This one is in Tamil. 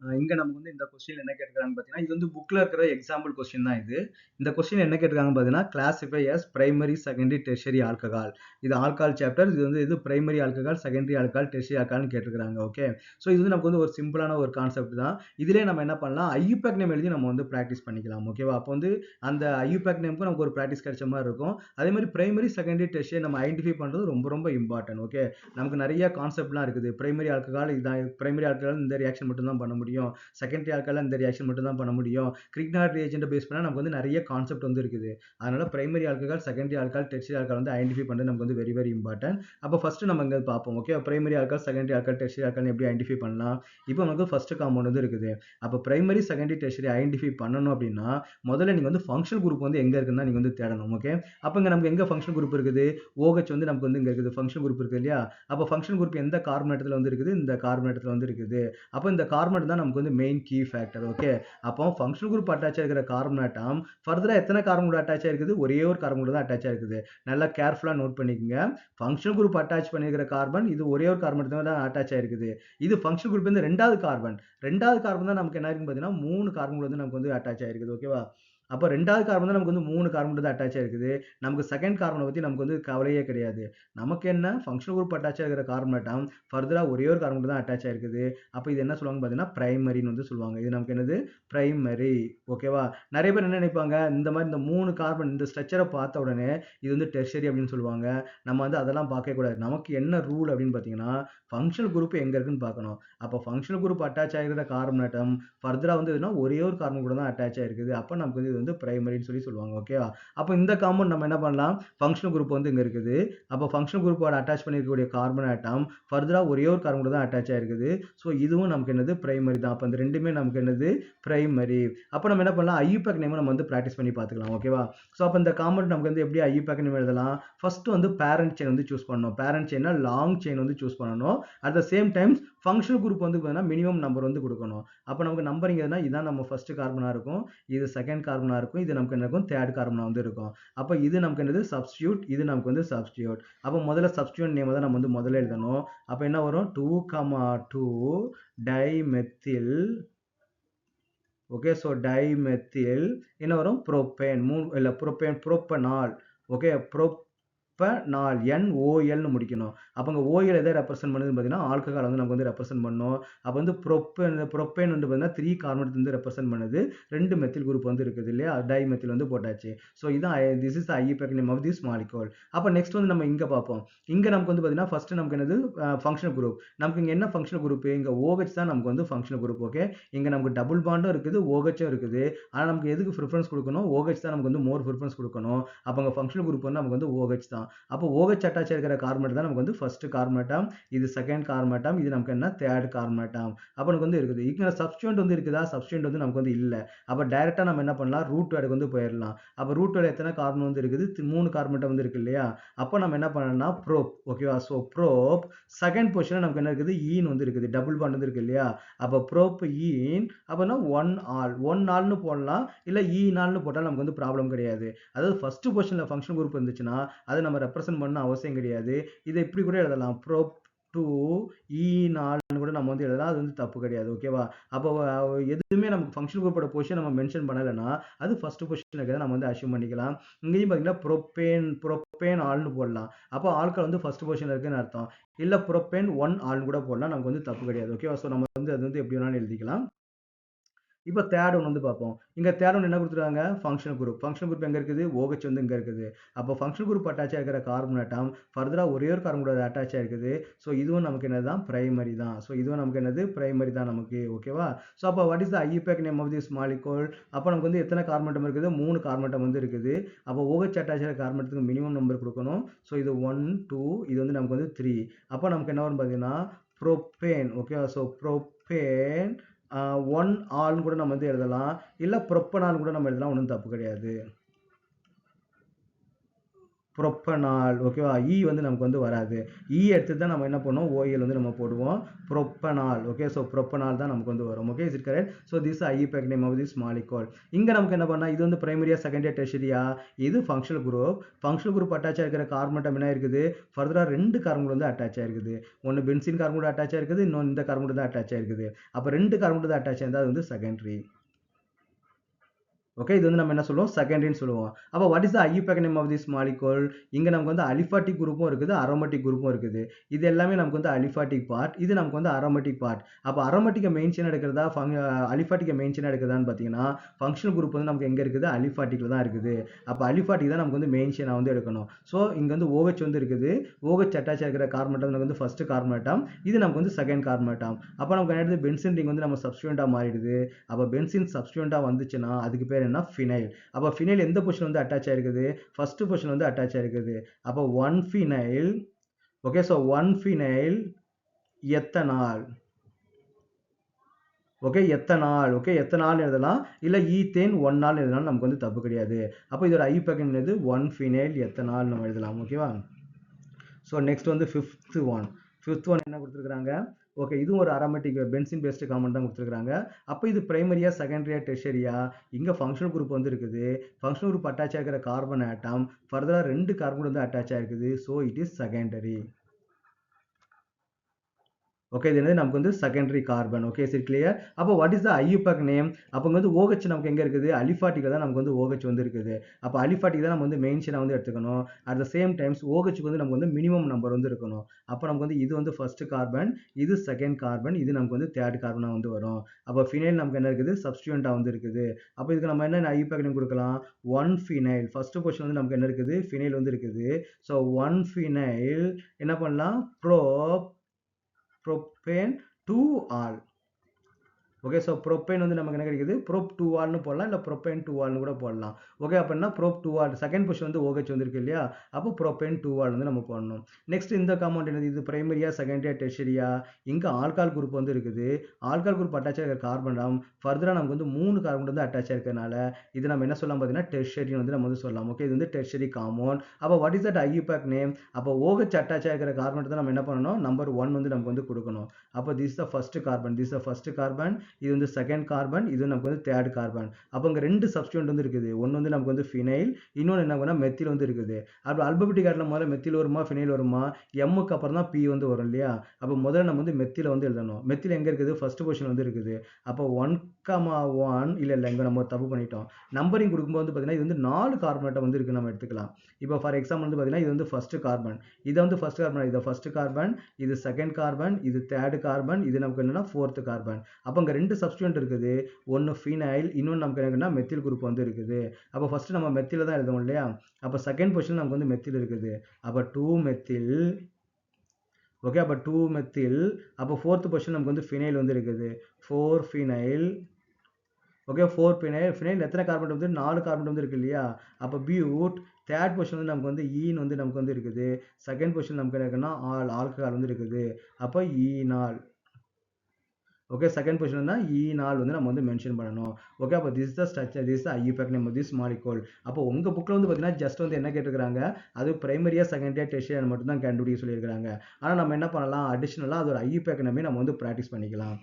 இங்க நமக்கு வந்து இந்த கொஸ்டின் என்ன கேட்டிருக்காங்கன்னு பார்த்தீங்கன்னா, இது வந்து புக்ல இருக்கிற எக்ஸாம்பிள் கொஸ்டின் தான் இது. இந்த கொஸ்டின் என்ன கேட்டிருக்காங்கன்னு பார்த்தீங்கன்னா, classify as primary, secondary, tertiary alcohol. இது ஆல்கஹால் சாப்டர். இது primary alcohol, secondary alcohol, tertiary ஆல்கஹால்னு கேட்டிருக்காங்க. ஓகே. ஸோ இது வந்து நமக்கு வந்து ஒரு சிம்பிளான ஒரு கான்செப்ட் தான். இதிலேயே நம்ம என்ன பண்ணலாம், ஐயூபேக் நேம் எழுதி நம்ம வந்து பிராக்டிஸ் பண்ணிக்கலாம். ஓகேவா? அப்போ வந்து அந்த ஐயூபேக் நேம்க்கு நமக்கு ஒரு பிராக்டிஸ் கிடைச்ச மாரி இருக்கும். அதே மாரி பிரைமரி, செகண்டரி, டெர்ஷியரி நம்ம ஐடென்டிஃபை பண்றது ரொம்ப ரொம்ப இம்பார்ட்டன்ட். ஓகே. நமக்கு நெறைய கான்செப்ட்லாம் இருக்குது. பிரைமரி ஆல்கஹால் இதான் பிரைமரி ஆல்கஹால் இந்த ரியாக்ஷன் மட்டும் தான் பண்ண முடியும். செகண்டரி ஆல்கஹால் இந்த ரியாக்ஷன் மட்டும் தான் பண்ண முடியும். கிரிக்னாட் ரியேஜென்ட் பேஸ் பண்ணா நமக்கு வந்து நிறைய கான்செப்ட் வந்து இருக்குது. அதனால primary alcohol, secondary alcohol, tertiary alcohol வந்து ஐடென்டிஃபை பண்றது நமக்கு வந்து வெரி வெரி இம்பார்ட்டன்ட். அப்போ ஃபர்ஸ்ட் நம்ம இங்க பார்ப்போம். Okay. Primary alcohol, secondary alcohol, tertiary alcohol எப்படி ஐடென்டிஃபை பண்ணலாம்? இப்போ நமக்கு ஃபர்ஸ்ட் காம்பவுண்ட் வந்து இருக்குது. அப்போ பிரைமரி, செகண்டரி, டெர்ஷியரி ஐடென்டிஃபை பண்ணணும் அப்படின்னா முதல்ல நீங்க வந்து ஃபங்க்ஷனல் குரூப் வந்து எங்க இருக்குன்னு நீங்க வந்து தேடணும். ஓகே. அப்போ இங்க நமக்கு எங்க ஃபங்க்ஷனல் குரூப் இருக்குது? OH வந்து நமக்கு வந்து இங்க இருக்குது. ஃபங்க்ஷனல் குரூப் இருக்கு இல்லையா? அப்போ ஃபங்க்ஷனல் குரூப் எந்த கார்பன் ஆட்டத்துல வந்து இருக்குது? இந்த கார்பன் ஆட்டத்துல வந்து இருக்குது. அப்போ இந்த கார்பன் தான் நமக்கு வந்து மெயின் கீ ஃபேக்டர். ஓகே. அப்போ ஃபங்க்ஷனல் குரூப் அட்டாச் ஆகிற கார்பன் ஆட்டம் ஃபர்தரா எத்தனை கார்பன் கூட அட்டாச் ஆயிருக்குது? ஒரே ஒரு கார்பன் கூட தான் அட்டாச் ஆயிருக்குது. நல்லா கேர்ஃபுல்லா நோட் பண்ணிக்கங்க. ஃபங்க்ஷனல் குரூப் அட்டாச் பண்ணியிருக்கிற கார்பன் இது ஒரே ஒரு கார்பன் தான் அட்டாச் ஆயிருக்குது. இது ஃபங்க்ஷனல் குரூப் வந்து 2வது கார்பன். 2வது கார்பன் தான் நமக்கு என்ன இருக்குன்னு பார்த்தீங்கன்னா 3 கார்பன் வந்து நமக்கு வந்து அட்டாச் ஆயிருக்குது. ஓகேவா? அப்ப 2வது கார்பன் தான் நமக்கு வந்து 3 கார்பன் தான் அட்டாச் ஆயிருக்குது. நமக்கு செகண்ட் கார்பன பத்தி நமக்கு வந்து கவலையே கிடையாது. நமக்கு என்ன ஃபங்க்ஷனல் குரூப் அட்டாச் ஆகிற கார்பன் ஆட்டம் ஃபர்தரா ஒரே ஒரு கார்பன் மட்டும் தான் அட்டாச் ஆயிருக்குது. அப்ப இது என்ன சொல்லுவாங்க பார்த்தீங்கன்னா, பிரைமரின்னு வந்து சொல்லுவாங்க. இது நமக்கு என்னது? பிரைமரி. ஓகேவா? நெறைய பேர் என்ன நினைப்பாங்க, இந்த மாரி இந்த 3 கார்பன் இந்த ஸ்ட்ரக்சர பார்த்த உடனே இது வந்து டெர்ஷியரி அப்படின்னு சொல்லுவாங்க. நம்ம வந்து அதெல்லாம் பார்க்கவே கூடாது. நமக்கு என்ன ரூல் அப்படின்னு பார்த்தீங்கன்னா, ஃபங்க்ஷனல் குரூப் எங்க இருக்குன்னு பார்க்கணும். அப்ப ஃபங்க்ஷனல் குரூப் அட்டாச் ஆகிற கார்பன் ஆட்டம் ஃபர்தரா வந்து எதுனா ஒரே ஒரு கார்பன் கூட தான் அட்டாச் ஆயிருக்குது. அப்ப நமக்கு வந்து இது வந்து பிரைமரின்னு சொல்லி சொல்லுவாங்க. ஓகேவா? அப்ப இந்த காம்பவுண்ட் நம்ம என்ன பண்ணலாம்? ஃபங்க்ஷனல் குரூப் வந்து இங்க இருக்குது. அப்ப ஃபங்க்ஷனல் குரூப்போட அட்டாச் பண்ணியிருக்கக்கூடிய கார்பன் ஆட்டம் ஃபர்தரா ஒரே ஒரு கார்பன் கூட தான் அட்டாச் ஆயிருக்குது. ஸோ இதுவும் நமக்கு என்னது? பிரைமரி தான். அப்ப இந்த 2மே நமக்கு என்னது? பிரைமரி. அப்ப நம்ம என்ன பண்ணலாம்? ஐயூபேக் நேம நம்ம வந்து பிராக்டிஸ் பண்ணி பார்த்துக்கலாம். ஓகேவா? ஸோ அப்ப இந்த காம்பவுண்ட் நமக்கு வந்து எப்படி ஐயூபேக் நேம் எழுதலாம்? ஃபர்ஸ்ட் வந்து பேரண்ட் செயின் வந்து சூஸ் பண்ணணும். பேரண்ட் செயின்னா லாங் செயின் வந்து சூஸ் பண்ணணும். At the same time functional group வந்து பார்த்தீங்கன்னா மினிமம் நம்பர் வந்து குடுக்கணும். அப்ப நமக்கு நம்பரிங் எதுனா இதான் நம்ம ஃபர்ஸ்ட் கார்பனா இருக்கும். இது செகண்ட் கார்பனா இருக்கும். இது நமக்கு என்ன இருக்கும்? தேர்ட் கார்பனா வந்து இருக்கும். அப்ப இது நமக்கு என்னது? சப்ஸ்டிட்யூட். இது நமக்கு வந்து சப்ஸ்டிட்யூட். அப்ப முதல்ல சப்ஸ்டிட்யூட் நேம தான் நம்ம வந்து முதல்ல எழுதணும். அப்ப என்ன வரும்? 2,2 டைமெத்தில். ஓகே. ஸோ டைமெத்தில் என்ன வரும்? புரோப்பேன். 3 இல்ல புரோப்பனால். ஓகே. புரோப்பனால். NOLன்னு முடிக்கணும். அப்ப அங்க OL எத ரெப்ரசன்ட் பண்ணுதுன்னு பார்த்தீங்கன்னா, ஆல்கஹால் வந்து நமக்கு வந்து ரெப்ரசன்ட் பண்ணும். அப்ப வந்து புரோப்பேன் வந்து பார்த்தீங்கன்னா 3 கார்பன் வந்து ரெப்ரசன்ட் பண்ணுது. 2 மெத்தில் குரூப் வந்து இருக்குது இல்லையா? டைமெத்தில் வந்து போட்டாச்சு. ஸோ இதான் this is IUPAC name of this molecule. அப்ப நெக்ஸ்ட் வந்து நம்ம இங்க பார்ப்போம். இங்க நமக்கு வந்து பார்த்தீங்கன்னா, ஃபர்ஸ்ட் நமக்கு என்னது? Functional group. நமக்கு இங்க என்ன ஃபங்க்ஷனல் குரூப்? இங்க OH தான் நமக்கு வந்து ஃபங்க்ஷனல் குரூப். ஓகே. இங்க நமக்கு டபுள் பாண்டும் இருக்குது, OHம் இருக்குது. ஆனா நமக்கு எதுக்கு பிரிஃபரன்ஸ் குடுக்கணும்? OH தான் நமக்கு வந்து மோர் பிரிஃபரன்ஸ் குடுக்கணும். அப்ப அங்க ஃபங்க்ஷனல் குரூப் வந்து நமக்கு வந்து OH தான். அப்போ OH அட்டாச் இருக்கிற கார்பன் தான் நமக்கு வந்து ஃபர்ஸ்ட் கார்பன் ஆட்டம். இது செகண்ட் கார்பன் ஆட்டம். இது நமக்கு என்ன? Third carbon atom. அப்ப நமக்கு வந்து இருக்குது. இங்க சப்ஸ்டிட்யூயன்ட் வந்து இருக்குதா? சப்ஸ்டிட்யூயன்ட் வந்து நமக்கு வந்து இல்ல. அப்ப டைரக்ட்டா நம்ம என்ன பண்ணலாம்? ரூட் வேர்டுக்கு வந்து போயிரலாம். அப்ப ரூட் வேர்டு எத்தனை கார்பன் வந்து இருக்குது? 3 கார்பன் ஆட்டம் வந்து இருக்கு இல்லையா? அப்ப நம்ம என்ன பண்ணலாம்னா ப்ரோப். ஓகேவா? சோ ப்ரோப் செகண்ட் பொசிஷன்ல நமக்கு என்ன இருக்குது? ஈன் வந்து இருக்குது. டபுள் பாண்ட் வந்து இருக்கு இல்லையா? அப்ப ப்ரோப் ஈன் அப்பனா 1 ஆல் 1 ஆல்னு போடலாம். இல்ல ஈனால்னு போட்டாலும் நமக்கு வந்து ப்ராப்ளம் கிடையாது. அதாவது ஃபர்ஸ்ட் பொசிஷன்ல ஃபங்க்ஷனல் குரூப் இருந்துச்சுன்னா, அத நம்ம ரெப்ரசன்ட் பண்ண அவசியம் கிடையாது. இத இப்படி கூட எழுதலாம். ப்ரோப் 2 ஈனால்னு கூட நம்ம வந்து எழுதலாம். அது வந்து தப்பு கிடையாது. ஓகேவா? அப்போ எதுவுமே நமக்கு ஃபங்க்ஷனல் குரூப்போட பொசிஷன் நம்ம மென்ஷன் பண்ணலன்னா, அது ஃபர்ஸ்ட் பொசிஷன்ல இருக்கிறத நம்ம வந்து அஸ்யூம் பண்ணிக்கலாம். இங்கேயும் பார்த்தீங்கன்னா புரோப்பேன் ஆல்னு போடலாம். அப்போ ஆல்கஹால் வந்து ஃபர்ஸ்ட் பொசிஷன்ல இருக்குன்னு அர்த்தம். இல்ல புரோப்பேன் 1 ஆல்னு கூட போடலாம். நமக்கு வந்து தப்பு கிடையாது. ஓகேவா? ஸோ நம்ம வந்து அது வந்து எப்படி வேணாலும் எழுதிக்கலாம். இப்ப தேர்ட் ஒன் வந்து பார்ப்போம். இங்க தேர்ட் ஒன் என்ன குடுத்துருக்காங்க? Functional group. ஃபங்ஷனல் குரூப் எங்க இருக்குது? OH வந்து இங்க இருக்குது. அப்போ ஃபங்ஷனல் குரூப் அட்டாச் ஆகிற கார்பன் ஆட்டம் ஃபர்தரா ஒரே ஒரு கார்பன் கூட அட்டாச் ஆயிருக்குது. ஸோ இதுவும் நமக்கு என்னதுதான்? பிரைமரி தான். ஸோ இதுவும் நமக்கு என்னது? பிரைமரி தான் நமக்கு. ஓகேவா? ஸோ அப்போ what is the IUPAC name of this molecule? அப்போ நமக்கு வந்து எத்தனை கார்பன் ஆட்டம் இருக்குது? 3 கார்பன் ஆட்டம் வந்து இருக்குது. அப்போ OH அட்டாச் ஆகிற கார்பன் ஆட்டத்துக்கு மினிமம் நம்பர் குடுக்கணும். ஸோ இது 1, 2 இது வந்து நமக்கு வந்து 3. அப்போ நமக்கு என்ன வரும்னு பார்த்தீங்கன்னா, புரோப்பேன். ஓகேவா? ஸோ புரோப்பேன் 1 ஆல்ன்னு கூட நம்ம வந்து எழுதலாம். இல்ல புரொப்பனால் கூட நம்ம எழுதலாம். ஒண்ணும் தப்பு கிடையாது. புரோப்பனால். ஓகேவா? இ வந்து நமக்கு வந்து வராது. இ எடுத்து தான் நம்ம என்ன பண்ணுவோம், ஓஎல் வந்து நம்ம போடுவோம். புரோப்பனால். ஓகே, ஸோ புரோப்பனால் தான் நமக்கு வந்து வரும். Okay, is it correct? So this IUPAC name of this molecule. இங்க நமக்கு என்ன பண்ணா, இது வந்து பிரைமரியா, செகண்டரியா, டெர்ஷரியா? இது functional group. Functional group attach ஆகிருக்கிற கார்பன் அட்டம் என்ன இருக்குது, ஃபர்தரா 2 கார்பன் வந்து அட்டாச் ஆயிருக்குது. ஒன்னு பென்சீன் கார்பன் கூட அட்டாச் ஆயிருக்குது, இன்னொன்று இந்த கார்பன் கூட தான் அட்டாச் ஆயிருக்குது. அப்ப 2 கார்பன் கூட அட்டாச் ஆயிருந்தா அது வந்து செகண்டரி. ஓகே, இது வந்து நம்ம என்ன சொல்லுவோம், செகண்டரின்னு சொல்லுவோம். அப்போ what is the IUPAC name of this molecule? இங்க நமக்கு வந்து அலிஃபாட்டிக் குரூப்பும் இருக்குது, அரோமேட்டிக் குரூப்பும் இருக்குது. இது எல்லாமே நமக்கு வந்து அலிஃபாட்டிக் பார்ட், இது நமக்கு வந்து அரோமேட்டிக் பார்ட். அப்போ அரோமேட்டிக்கை மெயின் செயின் எடுக்கிறதா, அலிஃபாட்டிக்கை மெயின் செயின் எடுக்கிறதான்னு பார்த்தீங்கன்னா, ஃபங்க்ஷனல் குரூப் வந்து நமக்கு எங்க இருக்குது, அலிஃபாட்டிக்ல தான் இருக்குது. அப்போ அலிஃபாட்டிக் தான் நமக்கு வந்து மெயின் செயினா வந்து எடுக்கணும். ஸோ இங்க வந்து OH வந்து இருக்குது. OH அட்டாச் ஆகிற கார்பன் அட்டம் நமக்கு வந்து ஃபர்ஸ்ட் கார்பன் அட்டம், இது நமக்கு வந்து செகண்ட் கார்பன் அட்டம். அப்போ நமக்கு என்ன ஆயிடுது, பென்சீன் ரிங் வந்து நம்ம சப்ஸ்டிட்யூண்டா மாறிடுது. அப்போ பென்சீன் சப்ஸ்டிட்யூண்டா வந்துச்சுன்னா அதுக்கு பேர் என்ன, ஃபினைல். அப்போ ஃபினைல் எந்த பொசிஷன் வந்து அட்டாச் ஆயிருக்குது, ஃபர்ஸ்ட் பொசிஷன் வந்து அட்டாச் ஆயிருக்குது. அப்போ 1 phenyl. Okay, so 1 phenyl ethanol. Okay, ethanol. Okay, ethanol எழுதலாம், இல்ல ஈத்தேன் 1 நாள் எழுதலாம், நமக்கு வந்து தப்பு கிடையாது. அப்போ இதோட ஐயூபேக் என்னது, 1 ஃபினைல் எத்தனால் நம்ம எழுதலாம். ஓகேவா? ஸோ நெக்ஸ்ட் வந்து ஃபிஃப்த் ஒன் என்ன கொடுத்துருக்காங்க. ஓகே, இதுவும் ஒரு அரோமேட்டிக் பென்சின் பேஸ்ட் காம்பவுண்ட் தான் கொடுத்துருக்காங்க. அப்போ இது பிரைமரியா, செகண்டரியா, டெர்ஷரியா? இங்க ஃபங்க்ஷனல் குரூப் வந்து இருக்குது. ஃபங்க்ஷனல் குரூப் அட்டாச் ஆகிற கார்பன் ஆட்டம் ஃபர்தரா 2 கார்பன் வந்து அட்டாச் ஆயிருக்குது. So it is secondary. Okay, இது வந்து நமக்கு வந்து செகண்டரி கார்பன். ஓகே, சரி, கிளியர்? அப்போ what is the IUPAC name? அப்போ வந்து OH நமக்கு எங்க இருக்குது, அலிஃபாட்டிக்ல தான் நமக்கு வந்து OH வந்து இருக்குது. அப்போ அலிஃபாட்டிக் தான் நம்ம வந்து மெயின் செயினா வந்து எடுத்துக்கணும். At the same times OH வந்து நமக்கு வந்து மினிமம் நம்பர் வந்து இருக்கணும். அப்போ நமக்கு வந்து இது வந்து ஃபர்ஸ்ட் கார்பன், இது செகண்ட் கார்பன், இது நமக்கு வந்து தேர்ட் கார்பனா வந்து வரும். அப்போ ஃபினைல் நமக்கு என்ன இருக்குது, சப்ஸ்டிட்யூண்டா வந்து இருக்குது. அப்போ இதுக்கு நம்ம என்ன ஐயூபேக் நேம் கொடுக்கலாம், 1 ஃபினைல். ஃபர்ஸ்ட் பொசிஷன் வந்து நமக்கு என்ன இருக்குது, ஃபினைல் வந்து இருக்குது. ஸோ 1 ஃபினைல் என்ன பண்ணலாம், propane 2 all. Okay, so propane வந்து நமக்கு என்ன கிடைக்குது, ப்ரோப் 2 ஆல்னு போடலாம், இல்லை ப்ரோப்பேன் 2 ஆல்னு கூட போடலாம். ஓகே, அப்படின்னா ப்ரோப் 2 ஆல் செகண்ட் பொசிஷன் வந்து OH வந்துருக்கு இல்லையா, அப்போ ப்ரோப்பேன் 2 ஆல் வந்து நம்ம போடணும். நெக்ஸ்ட் இந்த காம்பவுண்ட் என்னது, இது பிரைமரியா, செகண்டரியா, டெர்ஷரியா? இங்க ஆல்கால் குரூப் வந்து இருக்குது. ஆல்கால் குரூப் அட்டாச் ஆகிற கார்பன் ஃபர்தரா நமக்கு வந்து 3 கார்பன் வந்து அட்டாச் ஆயிருக்கனால இது நம்ம என்ன சொல்லலாம் பார்த்தீங்கன்னா, டெர்ஷரி வந்து நம்ம வந்து சொல்லலாம். ஓகே, இது வந்து டெர்ஷரி காம்பவுண்ட். அப்போ what is that IUPAC name? அப்போ OH அட்டாச் ஆகிற கார்பன் தான் நம்ம என்ன பண்ணணும், நம்பர் 1 வந்து நமக்கு வந்து கொடுக்கணும். அப்போ திஸ் த ஃபர்ஸ்ட் கார்பன், இது வந்து செகண்ட் கார்பன், இது நமக்கு வந்து தேர்ட் கார்பன். அப்போ இங்க 2 சப்ஸ்டிட்யூயன்ட் வந்து இருக்குது. ஒன்னு வந்து நமக்கு வந்து ஃபினைல், இன்னொன்னு என்ன பண்ணா மெத்தில் வந்து இருக்குது. அப்போ அல்பபெட்டிக் ஆர்டர்ல முதல்ல மெத்தில் வருமா, ஃபினைல் வருமா? எம்முக்கு அப்புறம் தான் பி வந்து வரும் இல்லையா? அப்போ முதல்ல நம்ம வந்து மெத்தில் வந்து எழுதணும். மெத்தில் எங்க இருக்குது, ஃபர்ஸ்ட் பொசிஷன் வந்து இருக்குது. அப்போ 1,1 இல்ல இங்க நம்ம ஒரு தப்பு பண்ணிட்டோம். நம்பரிங் கொடுக்கும்போது வந்து பார்த்தீங்கன்னா இது வந்து 4 கார்பன் அட்டம் வந்து இருக்கு, நம்ம எடுத்துக்கலாம். இப்போ ஃபார் எக்ஸாம்பிள் வந்து பார்த்தீங்கன்னா இது வந்து ஃபர்ஸ்ட் கார்பன், இது வந்து ஃபர்ஸ்ட் கார்பன், இது ஃபர்ஸ்ட் கார்பன், இது செகண்ட் கார்பன், இது தேர்ட் கார்பன், இது நமக்கு என்னன்னா ஃபோர்த் கார்பன். அப்போ இங்க 2 சப்ஸ்டிட்யூயன்ட் இருக்குது. ஒன்னு ஃபினைல், இன்னொன்னு நமக்கு என்னன்னா மெத்தில் குரூப் வந்து இருக்குது. அப்போ ஃபர்ஸ்ட் நம்ம மெத்தில தான் எழுதுவோம் இல்லையா? அப்போ செகண்ட் பொசிஷன் நமக்கு வந்து மெத்தில் இருக்குது. அப்போ 2 மெத்தில். ஓகே, அப்போ 2 மெத்தில். அப்போ ஃபோர்த் பொசிஷன் நமக்கு வந்து ஃபினைல் வந்து இருக்குது. 4 ஃபினைல். Okay, 4 phenyl. ஃபினைல் எத்தனை கார்பன் வந்து, 4 கார்பன் வந்து இருக்கு இல்லையா? அப்போ பியூட். தேர்ட் பொசிஷன் வந்து நமக்கு வந்து ஈன் வந்து நமக்கு வந்து இருக்குது. செகண்ட் பொசிஷன் நமக்கு என்ன இருக்குன்னா ஆல்கஹால் வந்து இருக்குது. அப்போ ஈனால். ஓகே, செகண்ட் பொசிஷன் தான் ஈனால் வந்து நம்ம வந்து மென்ஷன் பண்ணணும். ஓகே, அப்போ this the structure, this the IUPAC name this molecule. அப்போ உங்க புக்ல வந்து பார்த்தீங்கன்னா ஜஸ்ட் வந்து என்ன கேட்டிருக்காங்க, அது பிரைமரியா, செகண்டரியா, டெர்ஷரியா மட்டும் தான் கண்டுபிடிக்க சொல்லியிருக்காங்க. ஆனால் நம்ம என்ன பண்ணலாம், அடிஷனலாக அது ஒரு ஐயூபேக் நேமே நம்ம வந்து ப்ராக்டிஸ் பண்ணிக்கலாம்.